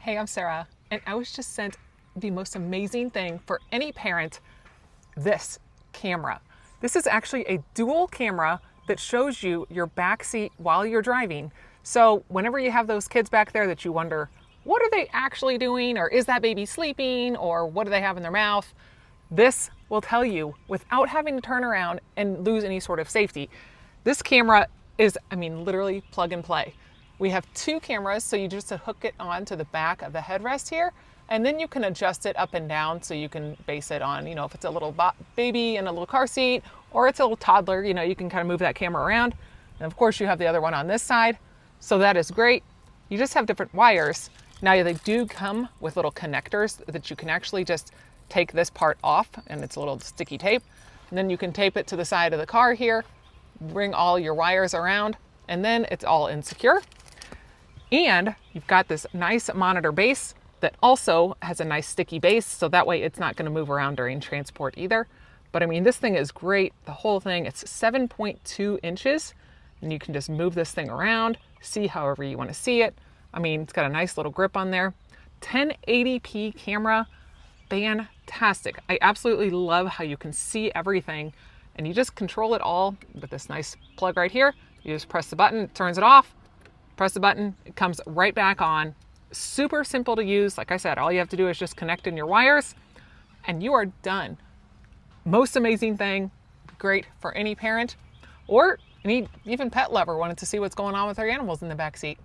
Hey, I'm Sarah, and I was just sent the most amazing thing for any parent, this camera. This is actually a dual camera that shows you your back seat while you're driving. So whenever you have those kids back there that you wonder, what are they actually doing? Or is that baby sleeping? Or what do they have in their mouth? This will tell you without having to turn around and lose any sort of safety. This camera is, literally plug and play. We have two cameras, so you just hook it on to the back of the headrest here, and then you can adjust it up and down so you can base it on, if it's a little baby in a little car seat or it's a little toddler, you can kind of move that camera around. And of course you have the other one on this side. So that is great. You just have different wires. Now they do come with little connectors that you can actually just take this part off, and it's a little sticky tape. And then you can tape it to the side of the car here, bring all your wires around, and then it's all insecure. And you've got this nice monitor base that also has a nice sticky base, so that way it's not going to move around during transport either. But this thing is great. The whole thing, it's 7.2 inches, and you can just move this thing around, see however you want to see it. It's got a nice little grip on there. 1080p camera, fantastic. I absolutely love how you can see everything, and you just control it all with this nice plug right here. You just press the button, it turns it off. Press the button, it comes right back on. Super simple to use. Like I said, all you have to do is just connect in your wires and you are done. Most amazing thing, great for any parent or any even pet lover wanting to see what's going on with their animals in the back seat.